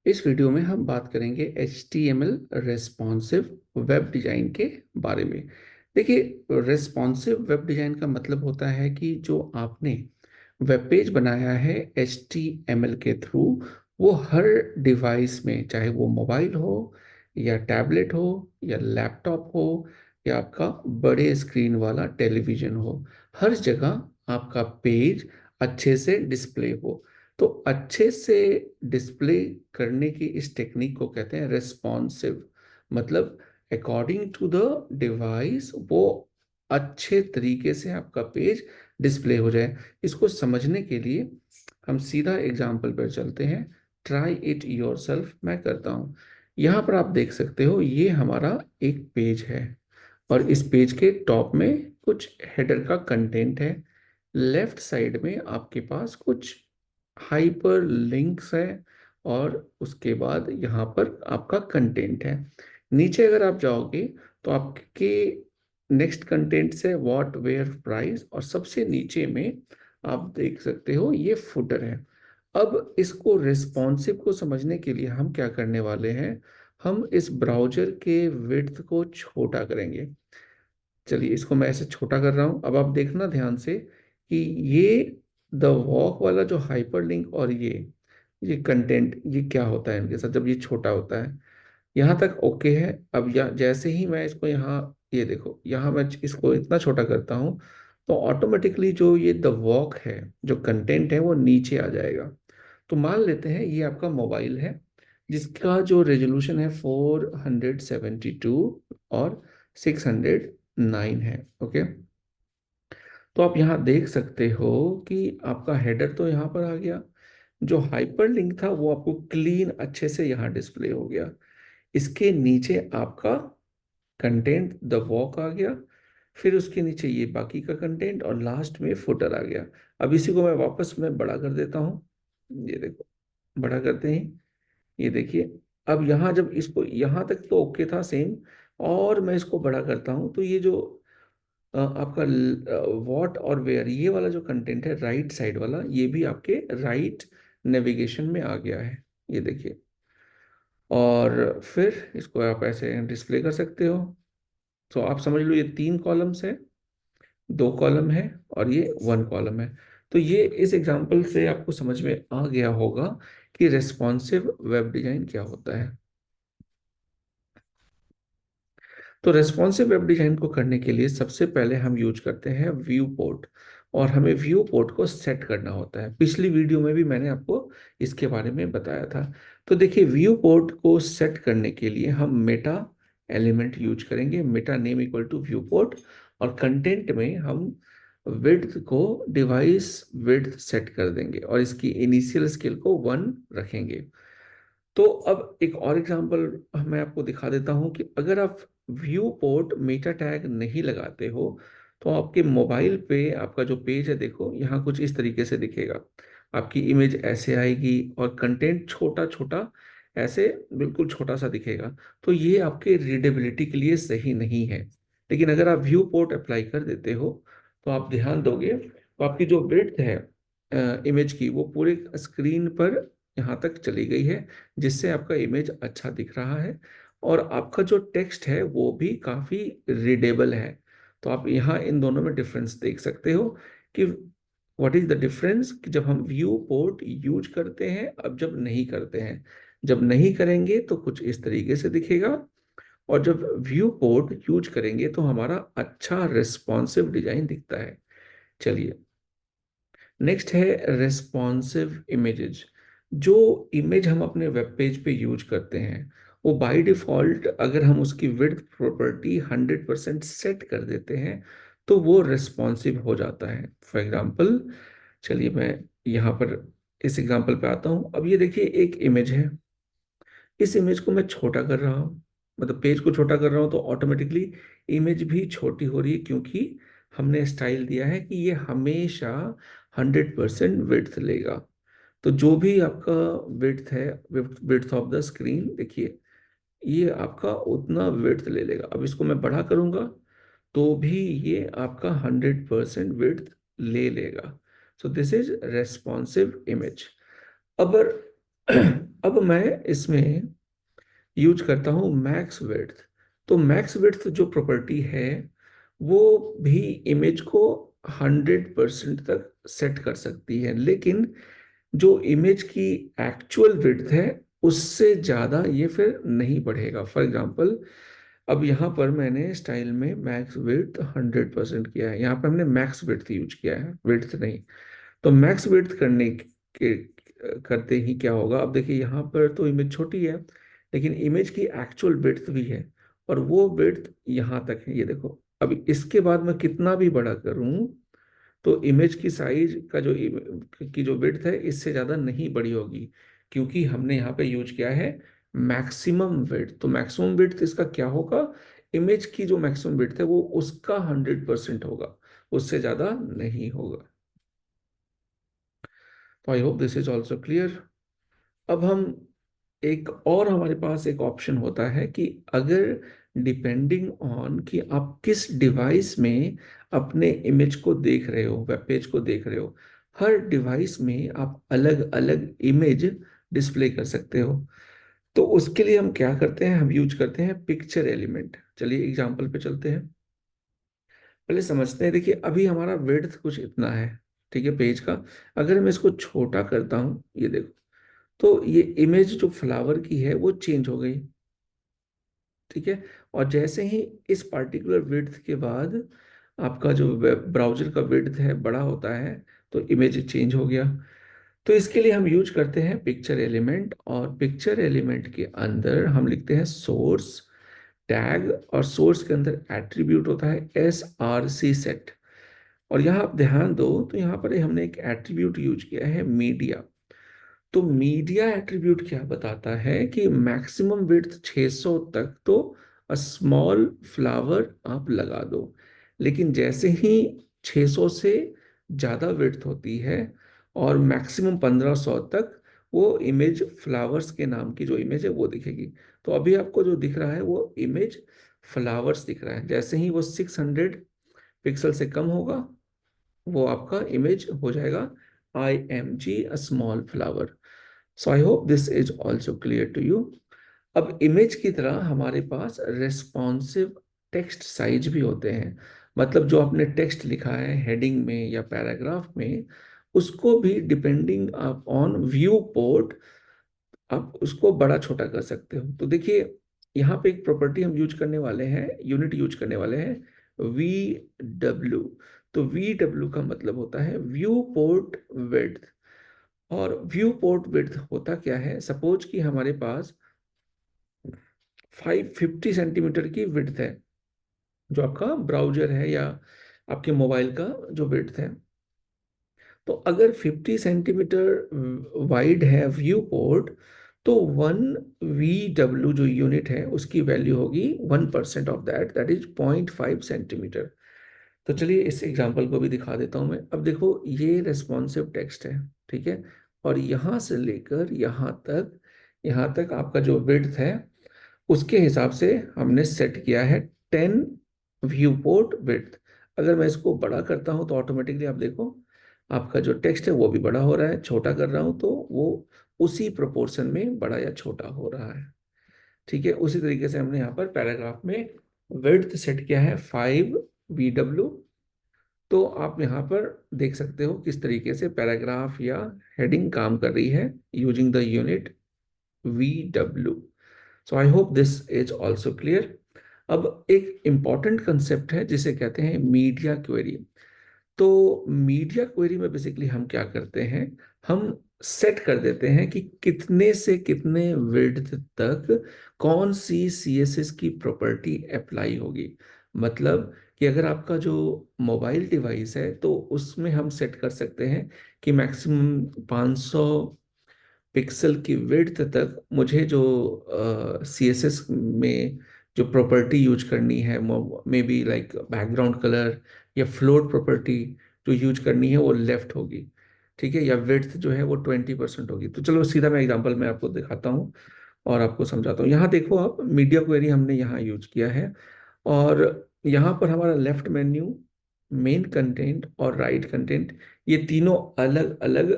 इस वीडियो में हम बात करेंगे HTML रेस्पॉन्सिव वेब डिज़ाइन के बारे में। देखिए, रेस्पॉन्सिव वेब डिज़ाइन का मतलब होता है कि जो आपने वेब पेज बनाया है HTML के थ्रू, वो हर डिवाइस में, चाहे वो मोबाइल हो या टैबलेट हो या लैपटॉप हो या आपका बड़े स्क्रीन वाला टेलीविज़न हो, हर जगह आपका पेज अच्छे से डिस्प्ले हो। तो अच्छे से डिस्प्ले करने की इस टेक्निक को कहते हैं रेस्पॉन्सिव। मतलब अकॉर्डिंग टू द डिवाइस वो अच्छे तरीके से आपका पेज डिस्प्ले हो जाए। इसको समझने के लिए हम सीधा एग्जाम्पल पर चलते हैं। ट्राई इट योरसेल्फ मैं करता हूँ। यहाँ पर आप देख सकते हो, ये हमारा एक पेज है और इस पेज के टॉप में कुछ हेडर का कंटेंट है। लेफ्ट साइड में आपके पास कुछ हाइपर लिंक्स है और उसके बाद यहाँ पर आपका कंटेंट है। नीचे अगर आप जाओगे तो आपके नेक्स्ट कंटेंट से व्हाट वेयर प्राइस, और सबसे नीचे में आप देख सकते हो ये फुटर है। अब इसको रिस्पॉन्सिव को समझने के लिए हम क्या करने वाले हैं, हम इस ब्राउजर के विड्थ को छोटा करेंगे। चलिए, इसको मैं ऐसे छोटा कर रहा हूं। अब आप देखना ध्यान से कि ये द वॉक वाला जो हाइपरलिंक और ये कंटेंट, ये क्या होता है इनके साथ जब ये छोटा होता है। यहाँ तक ओके है। अब जैसे ही मैं इसको यहाँ, ये देखो, यहाँ मैं इसको इतना छोटा करता हूँ तो ऑटोमेटिकली जो ये द वॉक है, जो कंटेंट है, वो नीचे आ जाएगा। तो मान लेते हैं ये आपका मोबाइल है जिसका जो रेजोल्यूशन है 472 और 609 है। ओके, तो आप यहाँ देख सकते हो कि आपका हेडर तो यहाँ पर आ गया, जो हाइपरलिंक था वो आपको क्लीन अच्छे से यहाँ डिस्प्ले हो गया। इसके नीचे आपका कंटेंट द वॉक आ गया, फिर उसके नीचे ये बाकी का कंटेंट और लास्ट में फुटर आ गया। अब इसी को मैं बड़ा कर देता हूँ। ये देखो, बड़ा करते ही ये देखिए, अब यहाँ जब इसको यहाँ तक तो ओके था सेम, और मैं इसको बड़ा करता हूँ तो ये जो आपका व्हाट और वेयर, ये वाला जो कंटेंट है राइट साइड वाला, ये भी आपके राइट नेविगेशन में आ गया है। ये देखिए, और फिर इसको आप ऐसे डिस्प्ले कर सकते हो। तो आप समझ लो, ये 3 कॉलम्स है, 2 कॉलम है और ये 1 कॉलम है। तो ये इस एग्जांपल से आपको समझ में आ गया होगा कि रेस्पॉन्सिव वेब डिजाइन क्या होता है। तो रेस्पॉन्सिव वेब डिजाइन को करने के लिए सबसे पहले हम यूज करते हैं व्यू पोर्ट, और हमें व्यू पोर्ट को सेट करना होता है। पिछली वीडियो में भी मैंने आपको इसके बारे में बताया था। तो देखिए, व्यू पोर्ट को सेट करने के लिए हम मेटा एलिमेंट यूज करेंगे, meta name equal to viewport, और कंटेंट में हम विड्थ को डिवाइस विड्थ सेट कर देंगे और इसकी इनिशियल स्केल को 1 रखेंगे। तो अब एक और एग्जांपल मैं आपको दिखा देता हूं कि अगर आप व्यू पोर्ट मेटा टैग नहीं लगाते हो तो आपके मोबाइल पे आपका जो पेज है, देखो यहाँ कुछ इस तरीके से दिखेगा। आपकी इमेज ऐसे आएगी और कंटेंट छोटा छोटा, ऐसे बिल्कुल छोटा सा दिखेगा। तो ये आपके रीडेबिलिटी के लिए सही नहीं है। लेकिन अगर आप व्यू पोर्ट अप्लाई कर देते हो तो आप ध्यान दोगे तो आपकी जो विड्थ है इमेज की, वो पूरे स्क्रीन पर यहाँ तक चली गई है, जिससे आपका इमेज अच्छा दिख रहा है और आपका जो टेक्स्ट है वो भी काफी रीडेबल है। तो आप यहाँ इन दोनों में डिफरेंस देख सकते हो कि व्हाट इज द डिफरेंस, कि जब हम व्यू पोर्ट यूज करते हैं, अब जब नहीं करते हैं। जब नहीं करेंगे तो कुछ इस तरीके से दिखेगा, और जब व्यू पोर्ट यूज करेंगे तो हमारा अच्छा रिस्पॉन्सिव डिजाइन दिखता है। चलिए, नेक्स्ट है रेस्पॉन्सिव इमेजेस। जो इमेज हम अपने वेब पेज पे यूज करते हैं, वो बाय डिफॉल्ट अगर हम उसकी विड्थ प्रॉपर्टी 100% सेट कर देते हैं तो वो रेस्पॉन्सिव हो जाता है। फॉर एग्जांपल, चलिए मैं यहाँ पर इस एग्जांपल पे आता हूँ। अब ये देखिए, एक इमेज है, इस इमेज को मैं छोटा कर रहा हूँ, मतलब पेज को छोटा कर रहा हूँ, तो ऑटोमेटिकली इमेज भी छोटी हो रही है, क्योंकि हमने स्टाइल दिया है कि ये हमेशा 100% विड्थ लेगा। तो जो भी आपका विड्थ है, विड्थ ऑफ द स्क्रीन, देखिए ये आपका उतना विड्थ ले लेगा। अब इसको मैं बड़ा करूंगा तो भी ये आपका 100% विड्थ ले लेगा। So this is responsive image. अब अब मैं इसमें यूज करता हूँ मैक्स विड्थ। तो मैक्स विड्थ जो प्रॉपर्टी है वो भी इमेज को 100% तक सेट कर सकती है, लेकिन जो इमेज की एक्चुअल विड्थ है उससे ज़्यादा ये फिर नहीं बढ़ेगा। फॉर एग्जांपल, अब यहाँ पर मैंने स्टाइल में मैक्स विड्थ 100% किया है, यहाँ पर हमने मैक्स विड्थ यूज किया है, विड्थ नहीं। तो मैक्स विड्थ के करते ही क्या होगा, अब देखिए यहाँ पर तो इमेज छोटी है, लेकिन इमेज की एक्चुअल विड्थ भी है, और वो विड्थ यहाँ तक है, ये देखो। अब इसके बाद मैं कितना भी बड़ा करूँ तो इमेज की साइज का जो विड्थ है इससे ज़्यादा नहीं बड़ी होगी, क्योंकि हमने यहाँ पे यूज किया है मैक्सिमम विड्थ। तो मैक्सिमम विड्थ इसका क्या होगा, इमेज की जो मैक्सिमम विड्थ है वो उसका 100% होगा, उससे ज़्यादा नहीं होगा। तो I hope this is also clear. अब हम एक और हमारे पास एक ऑप्शन होता है कि अगर डिपेंडिंग ऑन कि आप किस डिवाइस में अपने इमेज को देख रहे हो, वेब पेज को देख रहे हो, हर डिवाइस में आप अलग अलग इमेज डिस्प्ले कर सकते हो। तो उसके लिए हम क्या करते हैं, हम यूज करते हैं पिक्चर एलिमेंट। चलिए एग्जांपल पे चलते हैं, पहले समझते हैं। देखिए अभी हमारा विड्थ कुछ इतना है, ठीक है, पेज का। अगर मैं इसको छोटा करता हूँ, ये देखो, तो ये इमेज जो फ्लावर की है वो चेंज हो गई, ठीक है। और जैसे ही इस पार्टिकुलर विड्थ के बाद आपका जो वेब ब्राउजर का विड्थ है बड़ा होता है, तो इमेज चेंज हो गया। तो इसके लिए हम यूज करते हैं पिक्चर एलिमेंट, और पिक्चर एलिमेंट के अंदर हम लिखते हैं सोर्स टैग, और सोर्स के अंदर एट्रीब्यूट होता है SRC सेट। और यहाँ आप ध्यान दो तो यहाँ पर हमने एक एट्रीब्यूट यूज किया है मीडिया। तो मीडिया एट्रीब्यूट क्या बताता है कि मैक्सिमम विड्थ 600 तक तो स्मॉल फ्लावर आप लगा दो, लेकिन जैसे ही 600 से ज़्यादा विड्थ होती है और मैक्सिमम 1500 तक, वो इमेज फ्लावर्स के नाम की जो इमेज है वो दिखेगी। तो अभी आपको जो दिख रहा है वो इमेज फ्लावर्स दिख रहा है। जैसे ही वो 600 पिक्सल से कम होगा, वो आपका इमेज हो जाएगा IMG a small flower. So I hope this is also clear to you. अब इमेज की तरह हमारे पास रेस्पॉन्सिव टेक्स्ट साइज भी होते हैं। मतलब जो आपने टेक्स्ट लिखा है हेडिंग में या पैराग्राफ में, उसको भी डिपेंडिंग ऑन व्यू पोर्ट आप उसको बड़ा छोटा कर सकते हो। तो देखिए यहाँ पे एक प्रॉपर्टी हम यूज करने वाले हैं, यूनिट यूज करने वाले हैं, VW। तो VW का मतलब होता है व्यू पोर्ट विड्थ। और व्यू पोर्ट विड्थ होता क्या है, सपोज कि हमारे पास 550 सेंटीमीटर की विड्थ है, जो आपका ब्राउजर है या आपके मोबाइल का जो विड्थ है। तो अगर 50 सेंटीमीटर वाइड है व्यू पोर्ट, तो 1 VW जो यूनिट है उसकी वैल्यू होगी 1% of that, that is 0.5 centimetre. तो चलिए इस एग्जांपल को भी दिखा देता हूं मैं। अब देखो ये रेस्पॉन्सिव टेक्स्ट है, ठीक है, और यहाँ से लेकर यहाँ तक आपका जो विड्थ है उसके हिसाब से हमने सेट किया है 10 व्यू पोर्ट विड्थ। अगर मैं इसको बड़ा करता हूं तो ऑटोमेटिकली आप देखो आपका जो टेक्स्ट है वो भी बड़ा हो रहा है, छोटा कर रहा हूं तो वो उसी प्रोपोर्शन में बड़ा या छोटा हो रहा है, ठीक है। उसी तरीके से हमने यहाँ पर पैराग्राफ में विड्थ सेट किया है 5 VW। तो आप यहाँ पर देख सकते हो किस तरीके से पैराग्राफ या हेडिंग काम कर रही है using the unit VW। So I hope this is also clear. अब एक इंपॉर्टेंट कंसेप्ट है जिसे कहते हैं मीडिया क्वेरी। तो मीडिया क्वेरी में बेसिकली हम क्या करते हैं, हम सेट कर देते हैं कि कितने से कितने विड्थ तक कौन सी CSS की प्रॉपर्टी अप्लाई होगी। मतलब कि अगर आपका जो मोबाइल डिवाइस है तो उसमें हम सेट कर सकते हैं कि मैक्सिमम 500 पिक्सल की विड्थ तक मुझे जो CSS में जो प्रॉपर्टी यूज करनी है, may be like background colour या फ्लोट प्रॉपर्टी जो यूज करनी है वो लेफ्ट होगी, ठीक है, या विड्थ जो है वो 20% होगी। तो चलो सीधा मैं एग्जांपल में आपको दिखाता हूँ और आपको समझाता हूँ। यहाँ देखो आप, मीडिया क्वेरी हमने यहाँ यूज किया है, और यहाँ पर हमारा लेफ्ट मेन्यू, मेन कंटेंट और राइट कंटेंट, ये तीनों अलग अलग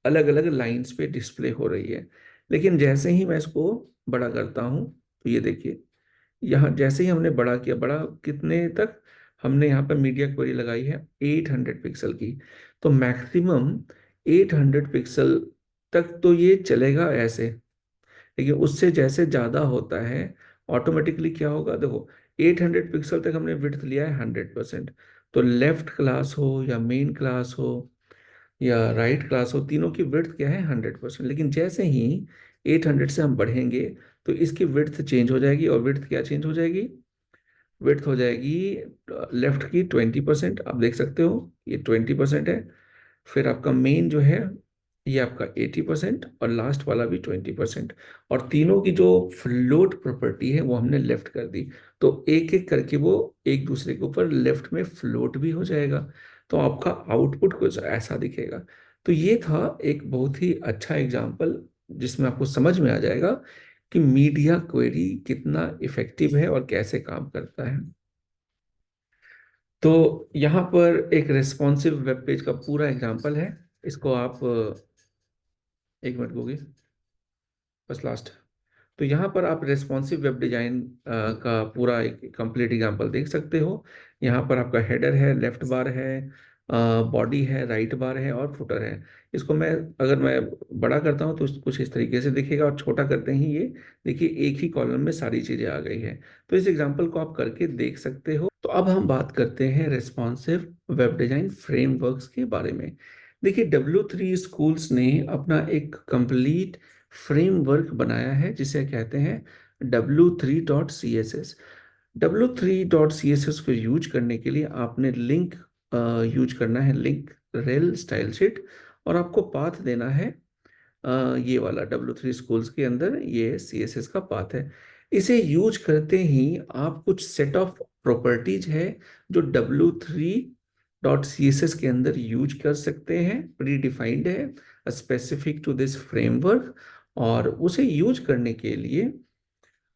अलग अलग लाइंस पे डिस्प्ले हो रही है। लेकिन जैसे ही मैं इसको बड़ा करता हूँ तो ये देखिए, यहाँ जैसे ही हमने बड़ा किया, बड़ा कितने तक, हमने यहाँ पर मीडिया क्वेरी लगाई है 800 पिक्सल की, तो मैक्सिमम 800 पिक्सल तक तो ये चलेगा ऐसे। लेकिन उससे जैसे ज़्यादा होता है ऑटोमेटिकली क्या होगा, देखो 800 पिक्सल तक हमने विड्थ लिया है 100%। तो लेफ्ट क्लास हो या मेन क्लास हो या राइट क्लास हो, तीनों की विड्थ क्या है 100%। लेकिन जैसे ही 800 से हम बढ़ेंगे तो इसकी विड्थ चेंज हो जाएगी, और विड्थ क्या चेंज हो जाएगी, विड्थ हो जाएगी लेफ्ट की 20%। आप देख सकते हो ये 20% है। फिर आपका मेन जो है ये आपका 80% और लास्ट वाला भी 20%। और तीनों की जो फ्लोट प्रॉपर्टी है वो हमने लेफ्ट कर दी। तो एक एक करके वो एक दूसरे के ऊपर लेफ्ट में फ्लोट भी हो जाएगा। तो आपका आउटपुट कुछ ऐसा दिखेगा। तो ये था एक बहुत ही अच्छा एग्जाम्पल जिसमें आपको समझ में आ जाएगा कि मीडिया क्वेरी कितना इफेक्टिव है और कैसे काम करता है। तो यहाँ पर एक रेस्पॉन्सिव वेब पेज का पूरा एग्जांपल है। इसको आप एक मिनट होगी, बस लास्ट। तो यहाँ पर आप रेस्पॉन्सिव वेब डिजाइन का पूरा एक कंप्लीट एग्जांपल देख सकते हो। यहाँ पर आपका हेडर है, लेफ्ट बार है, बॉडी है, राइट बार है और फुटर है। इसको मैं अगर मैं बड़ा करता हूँ तो कुछ इस तरीके से दिखेगा, और छोटा करते ही ये देखिए एक ही कॉलम में सारी चीज़ें आ गई है। तो इस एग्जांपल को आप करके देख सकते हो। तो अब हम बात करते हैं रेस्पॉन्सिव वेब डिजाइन फ्रेमवर्क्स के बारे में। देखिए W3 स्कूल्स ने अपना एक कंप्लीट फ्रेमवर्क बनाया है जिसे कहते हैं W3.css। W3.css को यूज करने के लिए आपने लिंक यूज करना है, लिंक रेल स्टाइल शीट, और आपको पाथ देना है ये वाला W3 स्कूल्स के अंदर ये CSS का पाथ है। इसे यूज करते ही आप कुछ सेट ऑफ प्रॉपर्टीज है जो W3.css के अंदर यूज कर सकते हैं, प्री डिफाइंड है, स्पेसिफिक टू दिस फ्रेमवर्क। और उसे यूज करने के लिए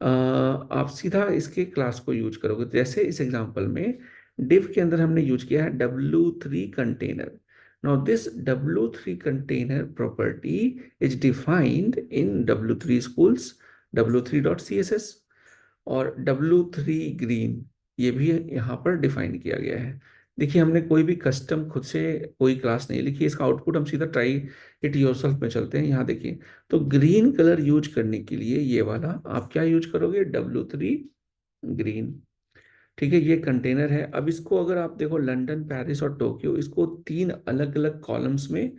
आप सीधा इसके क्लास को यूज करोगे। जैसे इस एग्जांपल में div के अंदर हमने यूज किया है W3 container. Now this W3 container property is defined in W3 schools W3.css, और W3 green ये भी यहाँ पर डिफाइन किया गया है। देखिए हमने कोई भी कस्टम खुद से कोई क्लास नहीं लिखी, इसका आउटपुट हम सीधा ट्राई इट योरसेल्फ में चलते हैं। यहाँ देखिए, तो ग्रीन कलर यूज करने के लिए ये वाला आप क्या यूज करोगे, W3 ग्रीन। ठीक है, ये कंटेनर है। अब इसको अगर आप देखो, लंदन, पेरिस और टोक्यो, इसको तीन अलग अलग कॉलम्स में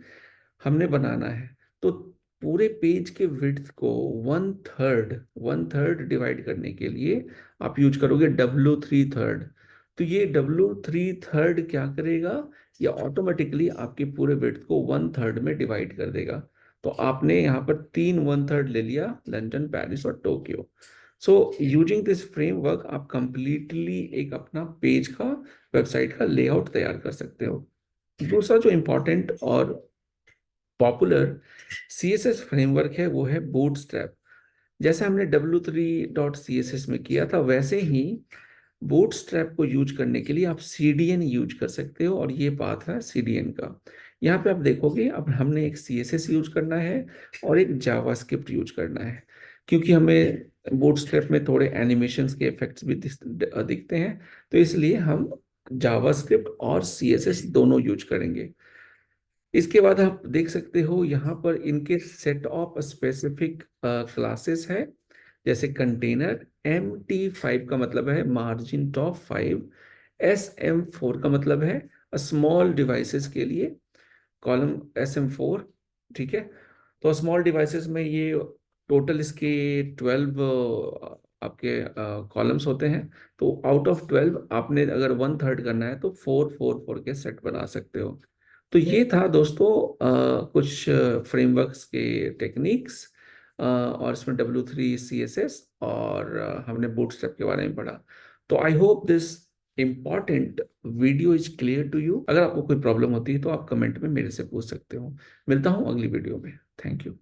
हमने बनाना है। तो पूरे पेज के विड्थ को वन थर्ड डिवाइड करने के लिए आप यूज करोगे W3 थर्ड। तो ये W3 थर्ड क्या करेगा, ये ऑटोमेटिकली आपके पूरे विड्थ को वन थर्ड में डिवाइड कर देगा। तो आपने यहाँ पर तीन वन थर्ड ले लिया, लंदन, पेरिस और Tokyo. So using this framework आप कंप्लीटली एक अपना पेज का, वेबसाइट का लेआउट तैयार कर सकते हो। दूसरा जो इम्पोर्टेंट और पॉपुलर CSS फ्रेमवर्क है वो है बूटस्ट्रैप। जैसे हमने W3.css में किया था वैसे ही बूटस्ट्रैप को यूज करने के लिए आप CDN यूज कर सकते हो, और ये पाथ है CDN का। यहाँ पे आप देखोगे अब हमने एक CSS यूज करना है और एक जावास्क्रिप्ट यूज करना है, क्योंकि हमें बूटस्ट्रैप में थोड़े एनिमेशंस के इफेक्ट्स भी दिखते हैं। तो इसलिए हम जावास्क्रिप्ट और CSS दोनों यूज करेंगे। इसके बाद आप देख सकते हो यहाँ पर इनके सेट ऑफ स्पेसिफिक क्लासेस है। जैसे कंटेनर, MT5 का मतलब है मार्जिन टॉप 5, SM4 का मतलब है स्मॉल डिवाइसेस के लिए कॉलम SM4। ठीक है, तो स्मॉल डिवाइसेस में ये टोटल इसके 12 आपके कॉलम्स होते हैं। तो आउट ऑफ 12 आपने अगर वन थर्ड करना है तो 4 4 4 के सेट बना सकते हो। तो ये था दोस्तों कुछ फ्रेमवर्क्स के टेक्निक्स, और इसमें W3 CSS, और हमने बूटस्ट्रैप के बारे में पढ़ा। तो I hope this important video is clear to you. अगर आपको कोई प्रॉब्लम होती है तो आप कमेंट में मेरे से पूछ सकते हो। मिलता हूँ अगली वीडियो में। Thank you.